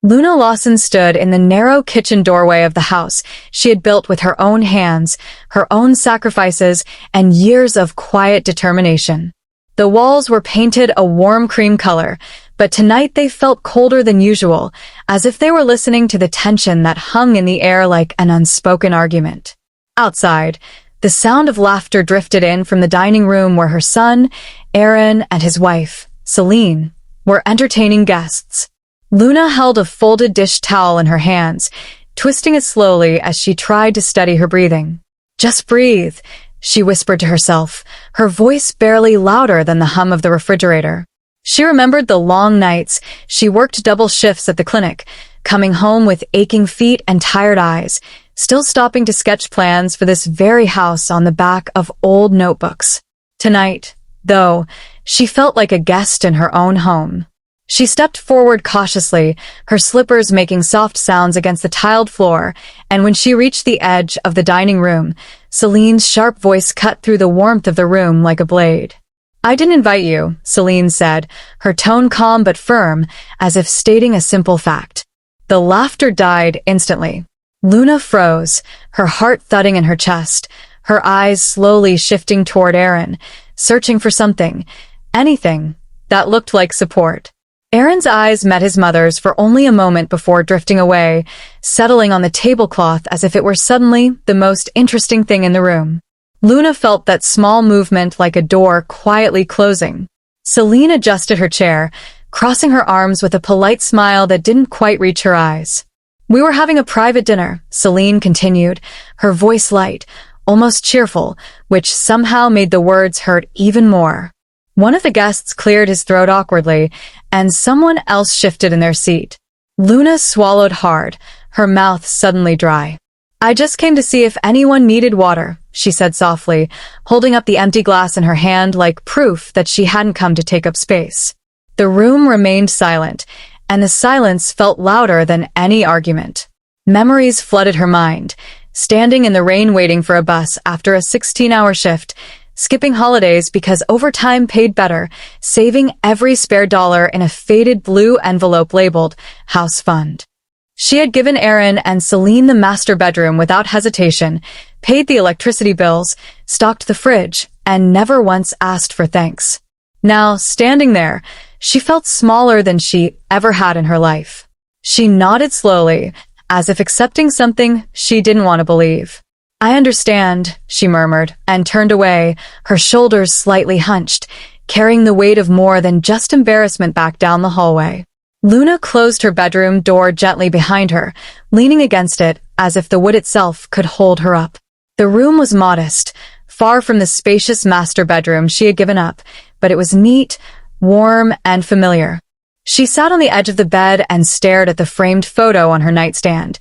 Luna Lawson stood in the narrow kitchen doorway of the house she had built with her own hands, her own sacrifices, and years of quiet determination. The walls were painted a warm cream color, but tonight they felt colder than usual, as if they were listening to the tension that hung in the air like an unspoken argument. Outside, the sound of laughter drifted in from the dining room where her son, Aaron, and his wife, Celine, were entertaining guests. Luna held a folded dish towel in her hands, twisting it slowly as she tried to steady her breathing. "Just breathe," she whispered to herself, her voice barely louder than the hum of the refrigerator. She remembered the long nights she worked double shifts at the clinic, coming home with aching feet and tired eyes, still stopping to sketch plans for this very house on the back of old notebooks. Tonight, though, she felt like a guest in her own home. She stepped forward cautiously, her slippers making soft sounds against the tiled floor, and when she reached the edge of the dining room, Celine's sharp voice cut through the warmth of the room like a blade. "I didn't invite you," Celine said, her tone calm but firm, as if stating a simple fact. The laughter died instantly. Luna froze, her heart thudding in her chest, her eyes slowly shifting toward Aaron, searching for something, anything, that looked like support. Aaron's eyes met his mother's for only a moment before drifting away, settling on the tablecloth as if it were suddenly the most interesting thing in the room. Luna felt that small movement like a door quietly closing. Celine adjusted her chair, crossing her arms with a polite smile that didn't quite reach her eyes. "We were having a private dinner," Celine continued, her voice light, almost cheerful, which somehow made the words hurt even more. One of the guests cleared his throat awkwardly, and someone else shifted in their seat. Luna swallowed hard, her mouth suddenly dry. "I just came to see if anyone needed water," she said softly, holding up the empty glass in her hand like proof that she hadn't come to take up space. The room remained silent, and the silence felt louder than any argument. Memories flooded her mind, standing in the rain waiting for a bus after a 16-hour shift, skipping holidays because overtime paid better, saving every spare dollar in a faded blue envelope labeled House Fund. She had given Aaron and Celine the master bedroom without hesitation, paid the electricity bills, stocked the fridge, and never once asked for thanks. Now, standing there, she felt smaller than she ever had in her life. She nodded slowly, as if accepting something she didn't want to believe. "I understand," she murmured, and turned away, her shoulders slightly hunched, carrying the weight of more than just embarrassment back down the hallway. Luna closed her bedroom door gently behind her, leaning against it as if the wood itself could hold her up. The room was modest, far from the spacious master bedroom she had given up, but it was neat, warm, and familiar. She sat on the edge of the bed and stared at the framed photo on her nightstand.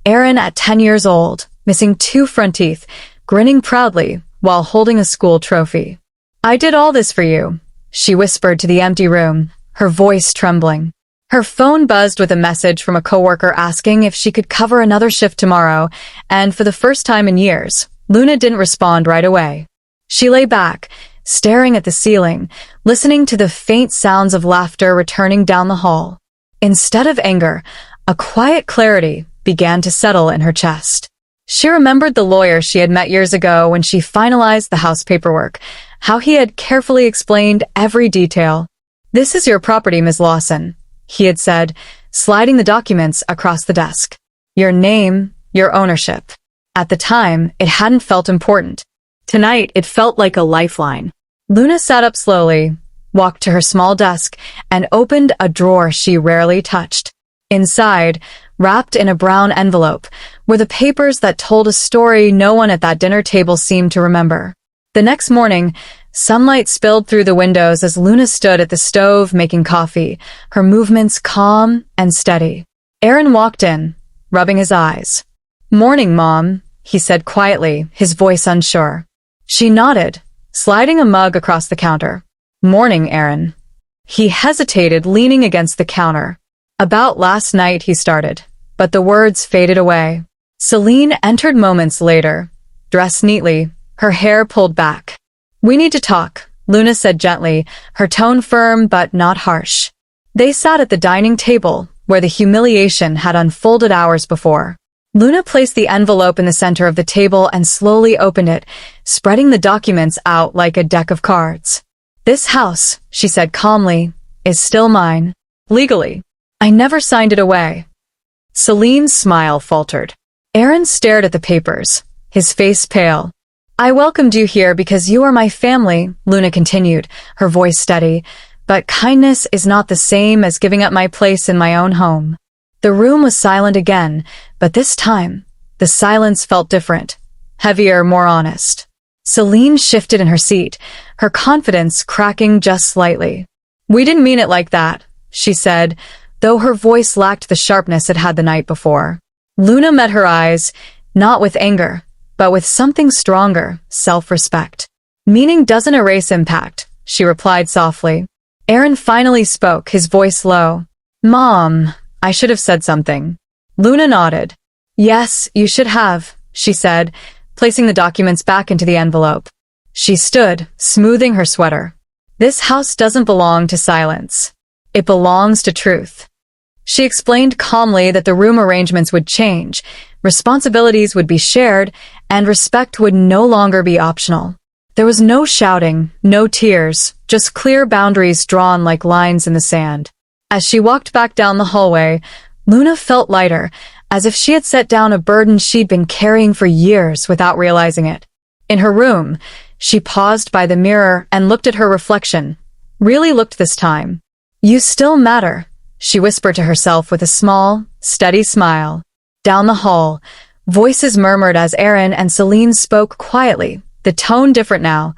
Aaron at 10 years old, missing 2 front teeth, grinning proudly while holding a school trophy. "I did all this for you," she whispered to the empty room, her voice trembling. Her phone buzzed with a message from a coworker asking if she could cover another shift tomorrow, and for the first time in years, Luna didn't respond right away. She lay back, staring at the ceiling, listening to the faint sounds of laughter returning down the hall. Instead of anger, a quiet clarity began to settle in her chest. She remembered the lawyer she had met years ago when she finalized the house paperwork, how he had carefully explained every detail. "This is your property, Ms. Lawson," he had said, sliding the documents across the desk. "Your name, your ownership." At the time, it hadn't felt important. Tonight, it felt like a lifeline. Luna sat up slowly, walked to her small desk, and opened a drawer she rarely touched. Inside, wrapped in a brown envelope, were the papers that told a story no one at that dinner table seemed to remember. The next morning, sunlight spilled through the windows as Luna stood at the stove making coffee, her movements calm and steady. Aaron walked in, rubbing his eyes. "Morning, Mom," he said quietly, his voice unsure. She nodded, sliding a mug across the counter. "Morning, Aaron." He hesitated, leaning against the counter. "About last night," he started, but the words faded away. Celine entered moments later, dressed neatly, her hair pulled back. "We need to talk," Luna said gently, her tone firm but not harsh. They sat at the dining table, where the humiliation had unfolded hours before. Luna placed the envelope in the center of the table and slowly opened it, spreading the documents out like a deck of cards. "This house," she said calmly, "is still mine. Legally. I never signed it away." Celine's smile faltered. Aaron stared at the papers, his face pale. "I welcomed you here because you are my family," Luna continued, her voice steady, "but kindness is not the same as giving up my place in my own home." The room was silent again, but this time, the silence felt different, heavier, more honest. Celine shifted in her seat, her confidence cracking just slightly. "We didn't mean it like that," she said, though her voice lacked the sharpness it had the night before. Luna met her eyes, not with anger, but with something stronger, self-respect. "Meaning doesn't erase impact," she replied softly. Aaron finally spoke, his voice low. "Mom, I should have said something." Luna nodded. "Yes, you should have," she said, placing the documents back into the envelope. She stood, smoothing her sweater. "This house doesn't belong to silence. It belongs to truth." She explained calmly that the room arrangements would change, responsibilities would be shared, and respect would no longer be optional. There was no shouting, no tears, just clear boundaries drawn like lines in the sand. As she walked back down the hallway, Luna felt lighter, as if she had set down a burden she'd been carrying for years without realizing it. In her room, she paused by the mirror and looked at her reflection. Really looked this time. "You still matter," she whispered to herself with a small, steady smile. Down the hall, voices murmured as Aaron and Celine spoke quietly, the tone different now,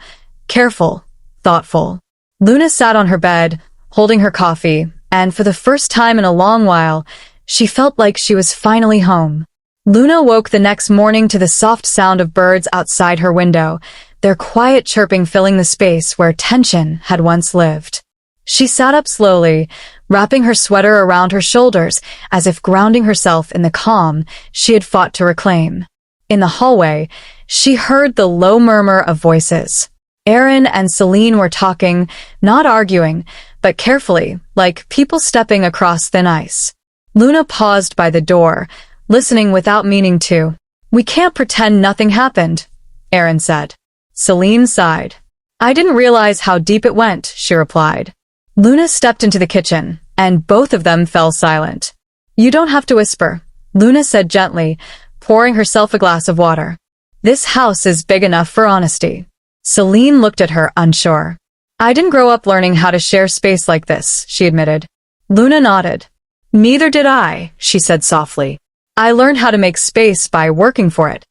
careful, thoughtful. Luna sat on her bed, holding her coffee, and for the first time in a long while, she felt like she was finally home. Luna woke the next morning to the soft sound of birds outside her window, their quiet chirping filling the space where tension had once lived. She sat up slowly, wrapping her sweater around her shoulders as if grounding herself in the calm she had fought to reclaim. In the hallway, she heard the low murmur of voices. Aaron and Celine were talking, not arguing, but carefully, like people stepping across thin ice. Luna paused by the door, listening without meaning to. "We can't pretend nothing happened," Aaron said. Celine sighed. "I didn't realize how deep it went," she replied. Luna stepped into the kitchen, and both of them fell silent. "You don't have to whisper," Luna said gently, pouring herself a glass of water. "This house is big enough for honesty." Celine looked at her, unsure. "I didn't grow up learning how to share space like this," she admitted. Luna nodded. "Neither did I," she said softly. "I learned how to make space by working for it."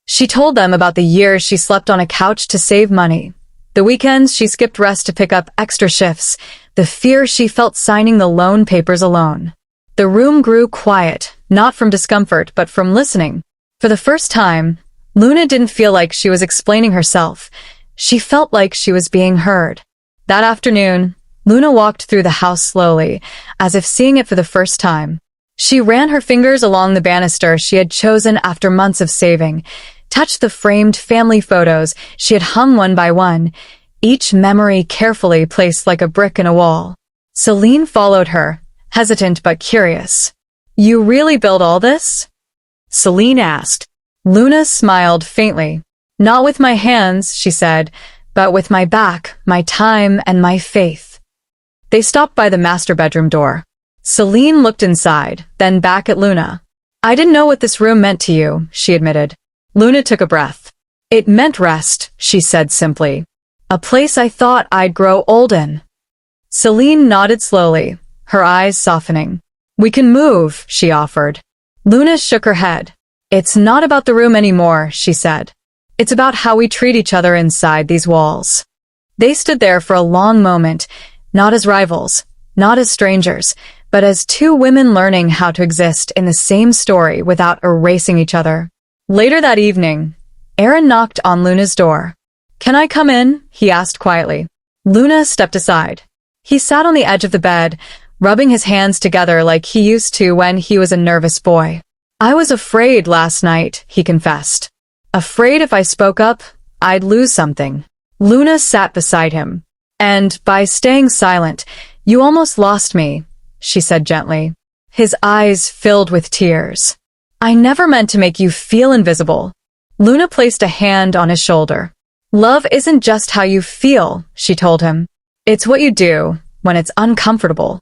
She told them about the years she slept on a couch to save money, the weekends she skipped rest to pick up extra shifts, the fear she felt signing the loan papers alone. The room grew quiet, not from discomfort but from listening. For the first time, Luna didn't feel like she was explaining herself. She felt like she was being heard. That afternoon, Luna walked through the house slowly, as if seeing it for the first time. She ran her fingers along the banister she had chosen after months of saving, touched the framed family photos she had hung one by one, each memory carefully placed like a brick in a wall. Celine followed her, hesitant but curious. "You really built all this?" Celine asked. Luna smiled faintly. "Not with my hands," she said, "but with my back, my time, and my faith." They stopped by the master bedroom door. Celine looked inside, then back at Luna. "I didn't know what this room meant to you," she admitted. Luna took a breath. "It meant rest," she said simply. "A place I thought I'd grow old in." Celine nodded slowly, her eyes softening. "We can move," she offered. Luna shook her head. "It's not about the room anymore," she said. "It's about how we treat each other inside these walls." They stood there for a long moment, not as rivals, not as strangers, but as two women learning how to exist in the same story without erasing each other. Later that evening, Aaron knocked on Luna's door. "Can I come in?" he asked quietly. Luna stepped aside. He sat on the edge of the bed, rubbing his hands together like he used to when he was a nervous boy. "I was afraid last night," he confessed. "Afraid if I spoke up, I'd lose something." Luna sat beside him. "And by staying silent, you almost lost me," she said gently. his eyes filled with tears. "I never meant to make you feel invisible." Luna placed a hand on his shoulder. "Love isn't just how you feel," she told him. "It's what you do when it's uncomfortable."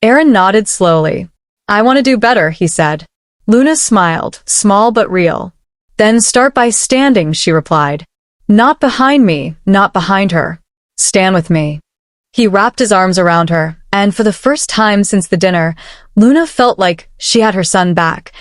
Aaron nodded slowly. "I want to do better," he said. Luna smiled, small but real. "Then start by standing," she replied. "Not behind me, not behind her. Stand with me." He wrapped his arms around her, and for the first time since the dinner, Luna felt like she had her son back,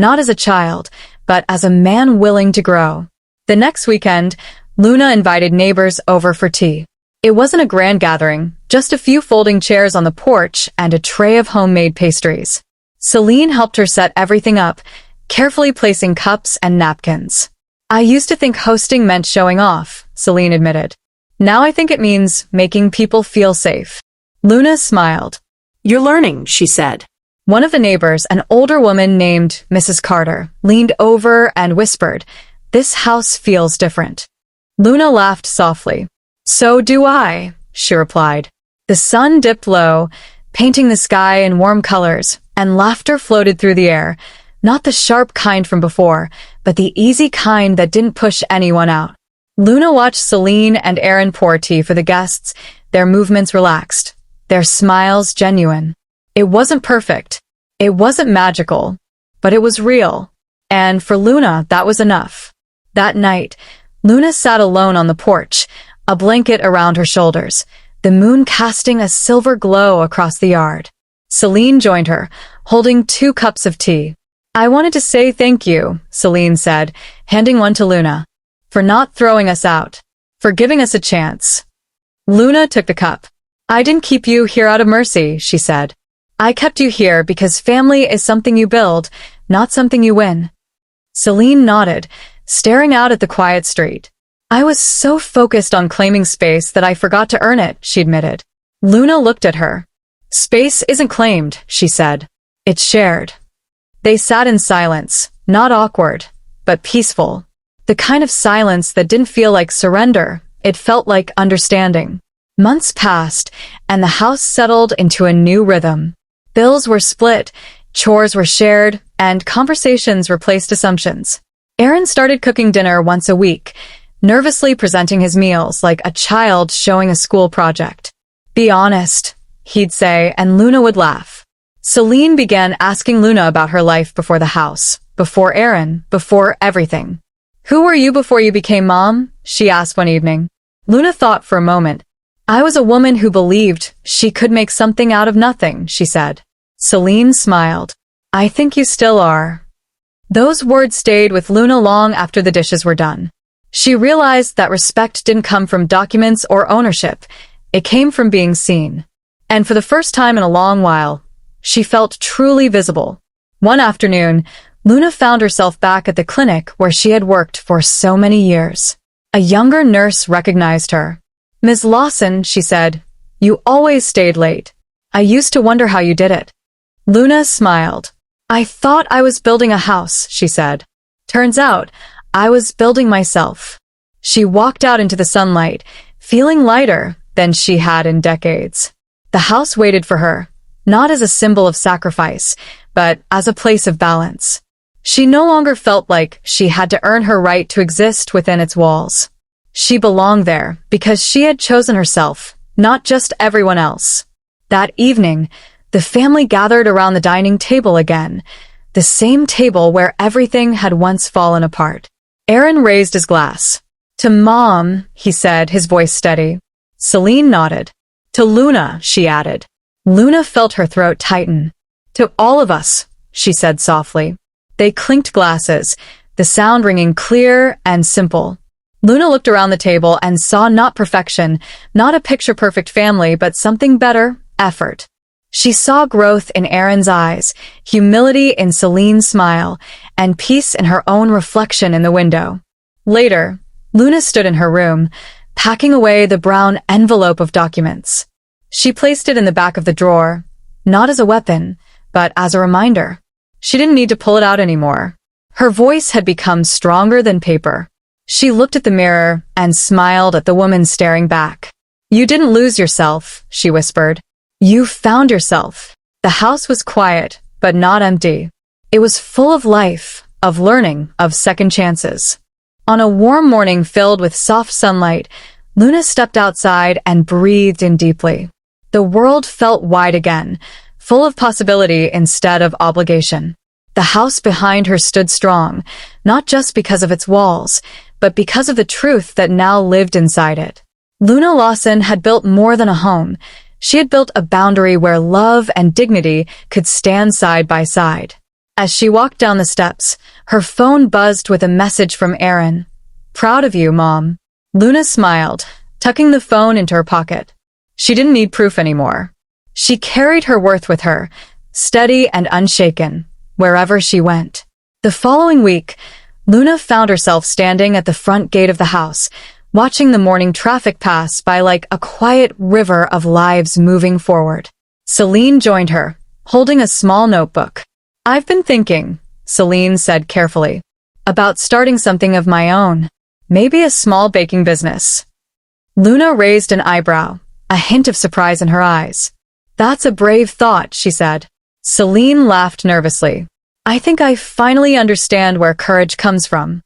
not as a child, but as a man willing to grow. The next weekend, Luna invited neighbors over for tea. It wasn't a grand gathering, just a few folding chairs on the porch and a tray of homemade pastries. Celine helped her set everything up, carefully placing cups and napkins. "I used to think hosting meant showing off," Celine admitted. "Now I think it means making people feel safe." Luna smiled. "You're learning," she said. One of the neighbors, an older woman named Mrs. Carter, leaned over and whispered, "This house feels different." Luna laughed softly. "So do I," she replied. The sun dipped low, painting the sky in warm colors, and laughter floated through the air, not the sharp kind from before, but the easy kind that didn't push anyone out. Luna watched Celine and Aaron pour tea for the guests, their movements relaxed, their smiles genuine. It wasn't perfect, it wasn't magical, but it was real. And for Luna, that was enough. That night, Luna sat alone on the porch, a blanket around her shoulders, the moon casting a silver glow across the yard. Celine joined her, holding 2 cups of tea. "I wanted to say thank you," Celine said, handing one to Luna, "for not throwing us out, for giving us a chance." Luna took the cup. "I didn't keep you here out of mercy," she said. "I kept you here because family is something you build, not something you win." Celine nodded, staring out at the quiet street. "I was so focused on claiming space that I forgot to earn it," she admitted. Luna looked at her. "Space isn't claimed," she said. "It's shared." They sat in silence, not awkward, but peaceful. The kind of silence that didn't feel like surrender, it felt like understanding. Months passed, and the house settled into a new rhythm. Bills were split, chores were shared, and conversations replaced assumptions. Aaron started cooking dinner once a week, nervously presenting his meals like a child showing a school project. "Be honest," he'd say, and Luna would laugh. Celine began asking Luna about her life before the house, before Aaron, before everything. "Who were you before you became mom?" she asked one evening. Luna thought for a moment. "I was a woman who believed she could make something out of nothing," she said. Celine smiled. "I think you still are." Those words stayed with Luna long after the dishes were done. She realized that respect didn't come from documents or ownership. It came from being seen. And for the first time in a long while, she felt truly visible. One afternoon, Luna found herself back at the clinic where she had worked for so many years. A younger nurse recognized her. "Ms. Lawson," she said, "you always stayed late. I used to wonder how you did it." Luna smiled. "I thought I was building a house," she said. "Turns out, I was building myself." She walked out into the sunlight, feeling lighter than she had in decades. The house waited for her, not as a symbol of sacrifice, but as a place of balance. She no longer felt like she had to earn her right to exist within its walls. She belonged there because she had chosen herself, not just everyone else. That evening, the family gathered around the dining table again, the same table where everything had once fallen apart. Aaron raised his glass. "To Mom," he said, his voice steady. Celine nodded. "To Luna," she added. Luna felt her throat tighten. "To all of us," she said softly. They clinked glasses, the sound ringing clear and simple. Luna looked around the table and saw not perfection, not a picture-perfect family, but something better, effort. She saw growth in Aaron's eyes, humility in Celine's smile, and peace in her own reflection in the window. Later, Luna stood in her room, packing away the brown envelope of documents. She placed it in the back of the drawer, not as a weapon, but as a reminder. She didn't need to pull it out anymore. Her voice had become stronger than paper. She looked at the mirror and smiled at the woman staring back. "You didn't lose yourself," she whispered. "You found yourself." The house was quiet, but not empty. It was full of life, of learning, of second chances. On a warm morning filled with soft sunlight, Luna stepped outside and breathed in deeply. The world felt wide again, full of possibility instead of obligation. The house behind her stood strong, not just because of its walls, but because of the truth that now lived inside it. Luna Lawson had built more than a home. She had built a boundary where love and dignity could stand side by side. As she walked down the steps, her phone buzzed with a message from Aaron. "Proud of you, Mom." Luna smiled, tucking the phone into her pocket. She didn't need proof anymore. She carried her worth with her, steady and unshaken, wherever she went. The following week, Luna found herself standing at the front gate of the house, watching the morning traffic pass by like a quiet river of lives moving forward. Celine joined her, holding a small notebook. "I've been thinking," Celine said carefully, "about starting something of my own. Maybe a small baking business." Luna raised an eyebrow, a hint of surprise in her eyes. "That's a brave thought," she said. Celine laughed nervously. "I think I finally understand where courage comes from."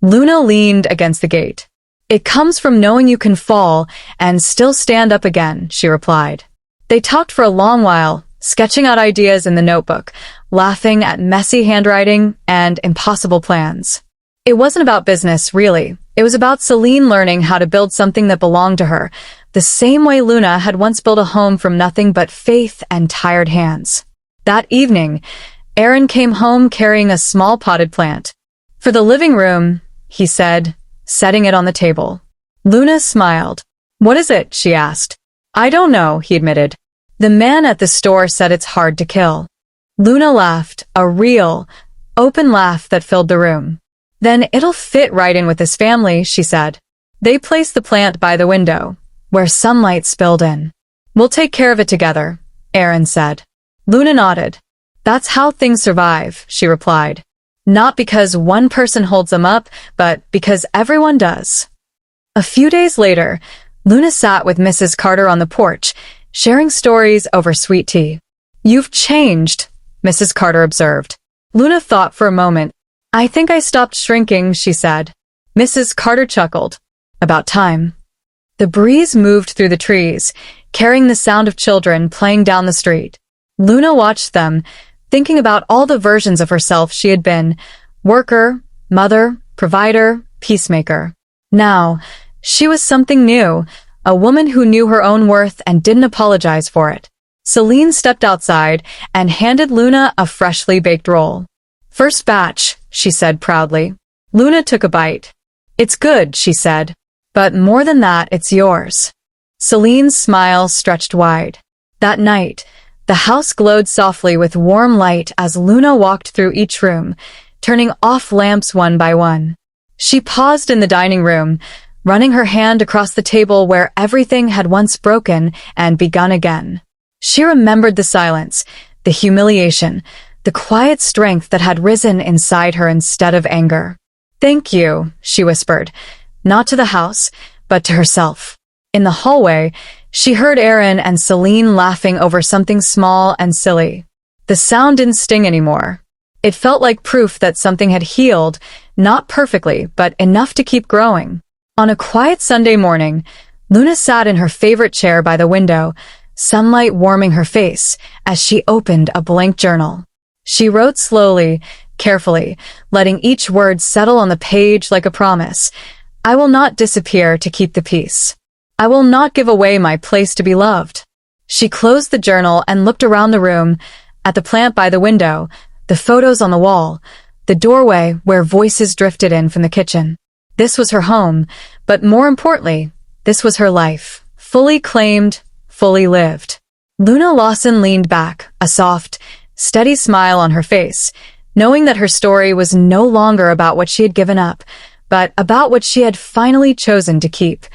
Luna leaned against the gate. "It comes from knowing you can fall and still stand up again," she replied. They talked for a long while, sketching out ideas in the notebook, laughing at messy handwriting and impossible plans. It wasn't about business, really. It was about Celine learning how to build something that belonged to her, the same way Luna had once built a home from nothing but faith and tired hands. That evening, Aaron came home carrying a small potted plant. "For the living room," he said, setting it on the table. Luna smiled. "What is it?" she asked. "I don't know," he admitted. "The man at the store said it's hard to kill." Luna laughed, a real, open laugh that filled the room. "Then it'll fit right in with his family," she said. They placed the plant by the window, where sunlight spilled in. "We'll take care of it together," Aaron said. Luna nodded. "That's how things survive," she replied. "Not because one person holds them up, but because everyone does." A few days later, Luna sat with Mrs. Carter on the porch, sharing stories over sweet tea. "You've changed," Mrs. Carter observed. Luna thought for a moment. "I think I stopped shrinking," she said. Mrs. Carter chuckled. "About time." The breeze moved through the trees, carrying the sound of children playing down the street. Luna watched them, thinking about all the versions of herself she had been: worker, mother, provider, peacemaker. Now, she was something new, a woman who knew her own worth and didn't apologize for it. Celine stepped outside and handed Luna a freshly baked roll. "First batch," she said proudly. Luna took a bite. "It's good," she said. "But more than that, it's yours." Celine's smile stretched wide. That night, the house glowed softly with warm light as Luna walked through each room, turning off lamps one by one. She paused in the dining room, running her hand across the table where everything had once broken and begun again. She remembered the silence, the humiliation, the quiet strength that had risen inside her instead of anger. "Thank you," she whispered, not to the house, but to herself. In the hallway, she heard Aaron and Celine laughing over something small and silly. The sound didn't sting anymore. It felt like proof that something had healed, not perfectly, but enough to keep growing. On a quiet Sunday morning, Luna sat in her favorite chair by the window, sunlight warming her face as she opened a blank journal. She wrote slowly, carefully, letting each word settle on the page like a promise. "I will not disappear to keep the peace. I will not give away my place to be loved." She closed the journal and looked around the room, at the plant by the window, the photos on the wall, the doorway where voices drifted in from the kitchen. This was her home, but more importantly, this was her life, fully claimed, fully lived. Luna Lawson leaned back, a soft, steady smile on her face, knowing that her story was no longer about what she had given up, but about what she had finally chosen to keep: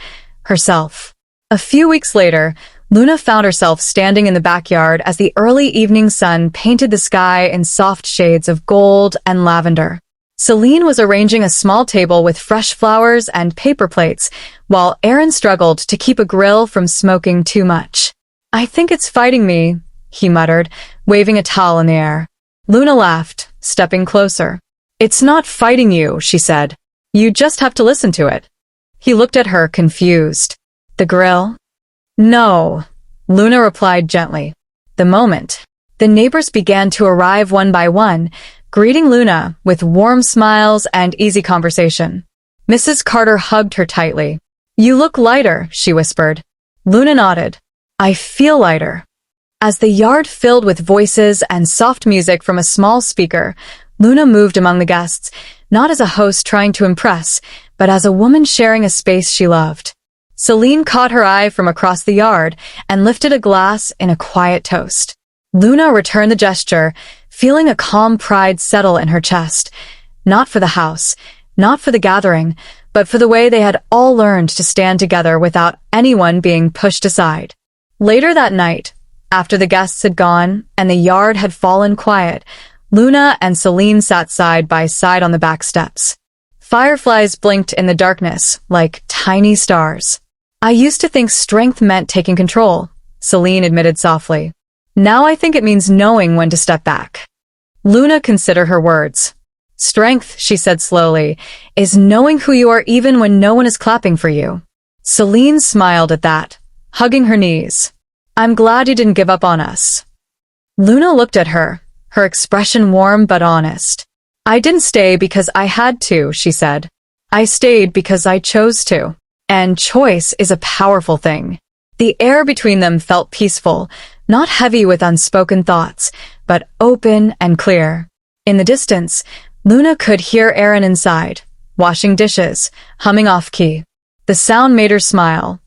herself. A few weeks later, Luna found herself standing in the backyard as the early evening sun painted the sky in soft shades of gold and lavender. Celine was arranging a small table with fresh flowers and paper plates, while Aaron struggled to keep a grill from smoking too much. "I think it's fighting me," he muttered, waving a towel in the air. Luna laughed, stepping closer. "It's not fighting you," she said. "You just have to listen to it." He looked at her, confused. "The grill?" "No," Luna replied gently. The moment. The neighbors began to arrive one by one, greeting Luna with warm smiles and easy conversation. Mrs. Carter hugged her tightly. "You look lighter," she whispered. Luna nodded. "I feel lighter." As the yard filled with voices and soft music from a small speaker, Luna moved among the guests, not as a host trying to impress, but as a woman sharing a space she loved. Celine caught her eye from across the yard and lifted a glass in a quiet toast. Luna returned the gesture, feeling a calm pride settle in her chest. Not for the house, not for the gathering, but for the way they had all learned to stand together without anyone being pushed aside. Later that night, after the guests had gone and the yard had fallen quiet, Luna and Celine sat side by side on the back steps. Fireflies blinked in the darkness like tiny stars. "I used to think strength meant taking control," Celine admitted softly. "Now I think it means knowing when to step back." Luna considered her words. "Strength," she said slowly, "is knowing who you are even when no one is clapping for you." Celine smiled at that, hugging her knees. "I'm glad you didn't give up on us." Luna looked at her, her expression warm but honest. "I didn't stay because I had to," she said. "I stayed because I chose to." And choice is a powerful thing. The air between them felt peaceful, not heavy with unspoken thoughts, but open and clear. In the distance, Luna could hear Aaron inside, washing dishes, humming off-key. The sound made her smile,